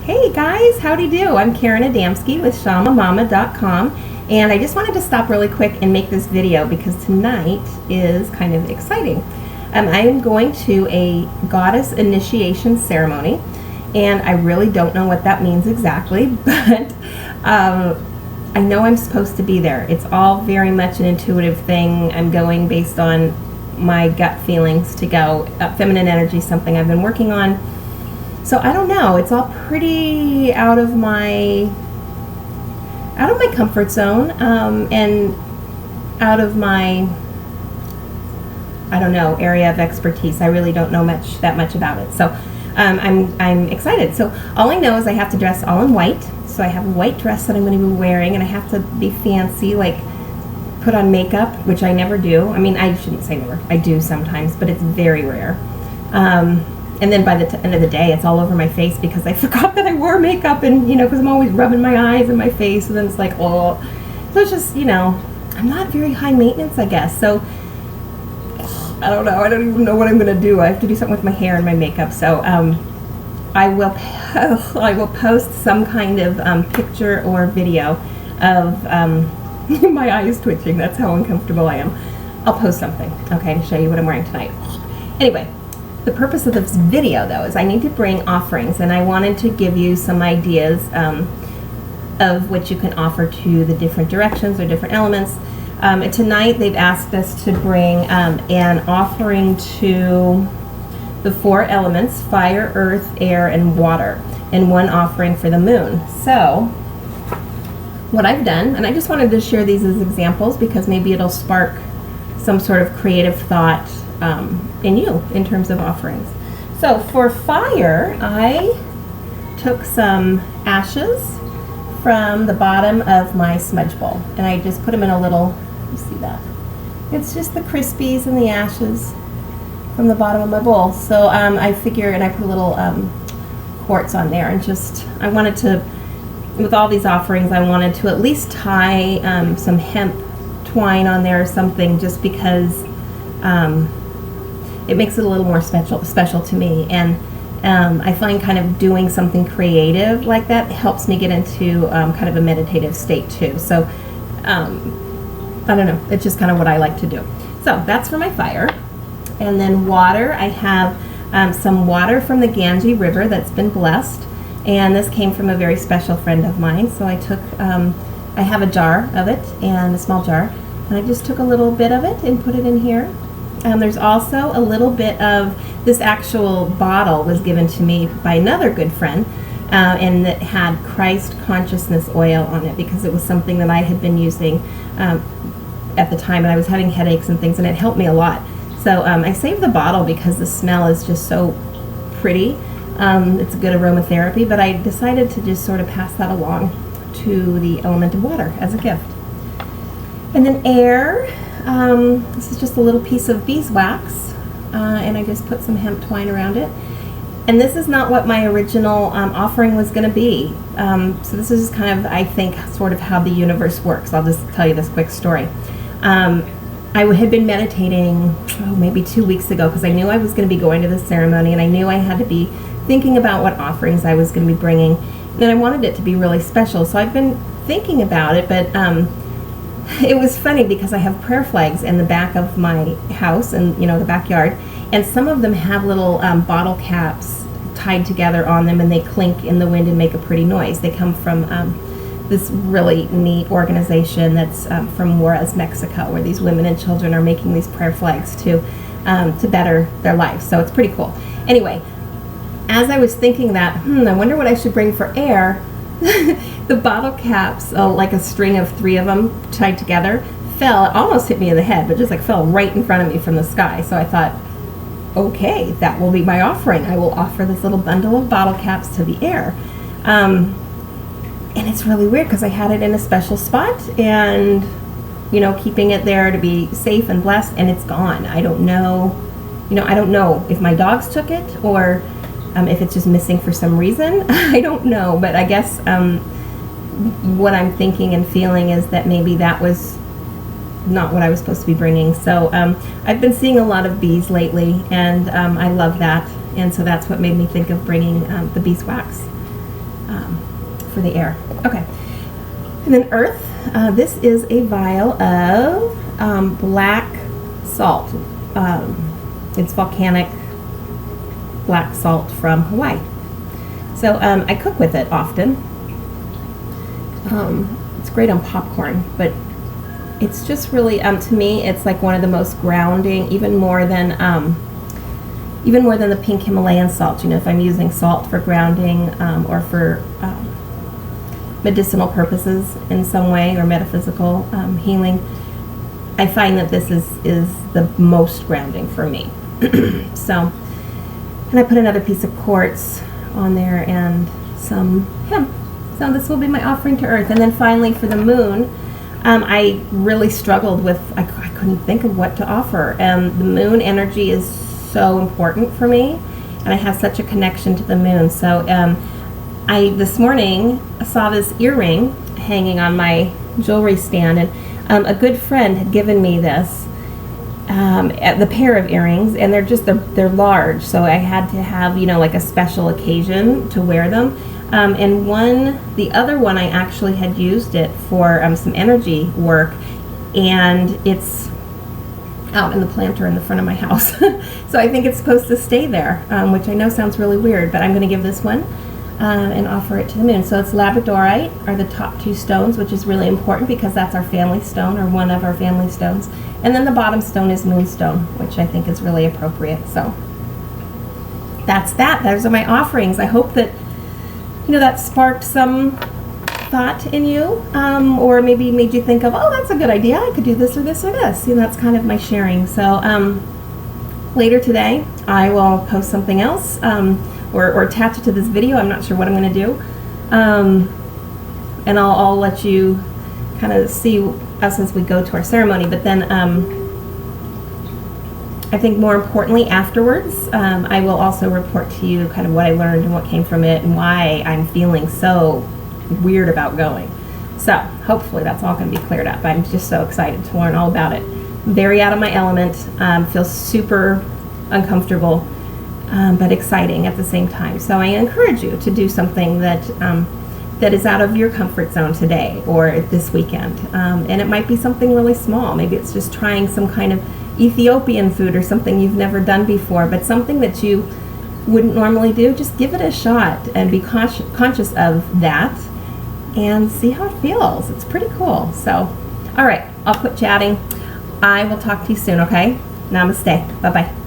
Hey guys, howdy do? I'm Karen Adamski with ShamaMama.com, and I just wanted to stop really quick and make this video because tonight is kind of exciting. I am going to a goddess initiation ceremony, and I really don't know what that means exactly, but I know I'm supposed to be there. It's all very much an intuitive thing. I'm going based on my gut feelings to go. Feminine energy is something I've been working on. So I don't know. It's all pretty out of my comfort zone, and out of my, I don't know, area of expertise. I really don't know that much about it. So I'm excited. So all I know is I have to dress all in white. So I have a white dress that I'm going to be wearing, and I have to be fancy, like put on makeup, which I never do. I mean, I shouldn't say never. I do sometimes, but it's very rare. And then by the end of the day, it's all over my face because I forgot that I wore makeup, and because I'm always rubbing my eyes and my face, and then it's like, oh. So it's just, I'm not very high maintenance, I guess. So I don't know. I don't even know what I'm going to do. I have to do something with my hair and my makeup. So I will post some kind of picture or video of my eyes twitching. That's how uncomfortable I am. I'll post something, okay, to show you what I'm wearing tonight. Anyway. The purpose of this video, though, is I need to bring offerings, and I wanted to give you some ideas of what you can offer to the different directions or different elements. Tonight, they've asked us to bring an offering to the 4 elements: fire, earth, air, and water, and 1 offering for the moon. So, what I've done, and I just wanted to share these as examples because maybe it'll spark some sort of creative thought in you in terms of offerings. So for fire, I took some ashes from the bottom of my smudge bowl, and I just put them in a little, you see that? It's just the crispies and the ashes from the bottom of my bowl. So I figure, and I put a little quartz on there, and I wanted to, with all these offerings, I wanted to at least tie some hemp twine on there or something, just because it makes it a little more special to me, and I find kind of doing something creative like that helps me get into kind of a meditative state too. So I don't know, it's just kind of what I like to do. So that's for my fire. And then water, I have some water from the Ganges River that's been blessed, and this came from a very special friend of mine. So I took, I have a jar of it, and a small jar, and I just took a little bit of it and put it in here. There's also a little bit of, this actual bottle was given to me by another good friend, and it had Christ consciousness oil on it because it was something that I had been using at the time, and I was having headaches and things, and it helped me a lot. So I saved the bottle because the smell is just so pretty. It's a good aromatherapy, but I decided to just sort of pass that along to the element of water as a gift. And then air. This is just a little piece of beeswax, and I just put some hemp twine around it. And this is not what my original offering was going to be. So this is kind of, I think, sort of how the universe works. I'll just tell you this quick story. I had been meditating maybe 2 weeks ago because I knew I was going to be going to this ceremony, and I knew I had to be thinking about what offerings I was going to be bringing. And I wanted it to be really special. So I've been thinking about it, but it was funny because I have prayer flags in the back of my house and, the backyard, and some of them have little bottle caps tied together on them, and they clink in the wind and make a pretty noise. They come from this really neat organization that's from Juarez, Mexico, where these women and children are making these prayer flags to better their lives. So it's pretty cool. Anyway, as I was thinking that, I wonder what I should bring for air, the bottle caps, like a string of 3 of them tied together, fell. It almost hit me in the head, but just fell right in front of me from the sky. So I thought, okay, that will be my offering. I will offer this little bundle of bottle caps to the air. And it's really weird because I had it in a special spot, and keeping it there to be safe and blessed, and it's gone. I don't know. I don't know if my dogs took it or if it's just missing for some reason. I don't know, but I guess what I'm thinking and feeling is that maybe that was not what I was supposed to be bringing. So I've been seeing a lot of bees lately, and I love that, and so that's what made me think of bringing the beeswax. for the air. Okay. And then earth. This is a vial of black salt. It's volcanic black salt from Hawaii. So I cook with it often. It's great on popcorn, but it's just really, to me, it's like one of the most grounding, even more than the pink Himalayan salt. You know, if I'm using salt for grounding or for medicinal purposes in some way, or metaphysical healing, I find that this is the most grounding for me. So, and I put another piece of quartz on there and some hemp. So this will be my offering to earth. And then finally for the moon, I really struggled with, I couldn't think of what to offer. The moon energy is so important for me, and I have such a connection to the moon. So I this morning saw this earring hanging on my jewelry stand, and a good friend had given me this, the pair of earrings, and they're large, so I had to have, you know, like a special occasion to wear them. And the other one, I actually had used it for some energy work, and it's out in the planter in the front of my house. So I think it's supposed to stay there, which I know sounds really weird, but I'm going to give this one and offer it to the moon. So it's labradorite are the top two stones, which is really important because that's our family stone, or one of our family stones. And then the bottom stone is moonstone, which I think is really appropriate. So that's that. Those are my offerings. I hope that, you know, that sparked some thought in you, or maybe made you think of, oh, that's a good idea, I could do this or this or this. You know, that's kind of my sharing. So later today I will post something else, or attach it to this video. I'm not sure what I'm going to do, and I'll let you kind of see us as we go to our ceremony. But then I think more importantly afterwards, I will also report to you kind of what I learned and what came from it, and why I'm feeling so weird about going. So hopefully that's all going to be cleared up. I'm just so excited to learn all about it. Very out of my element, feel super uncomfortable, but exciting at the same time. So I encourage you to do something that that is out of your comfort zone today or this weekend. And it might be something really small. Maybe it's just trying some kind of Ethiopian food or something you've never done before, but something that you wouldn't normally do. Just give it a shot and be conscious of that and see how it feels. It's pretty cool. So, all right, I'll quit chatting. I will talk to you soon, okay? Namaste. Bye-bye.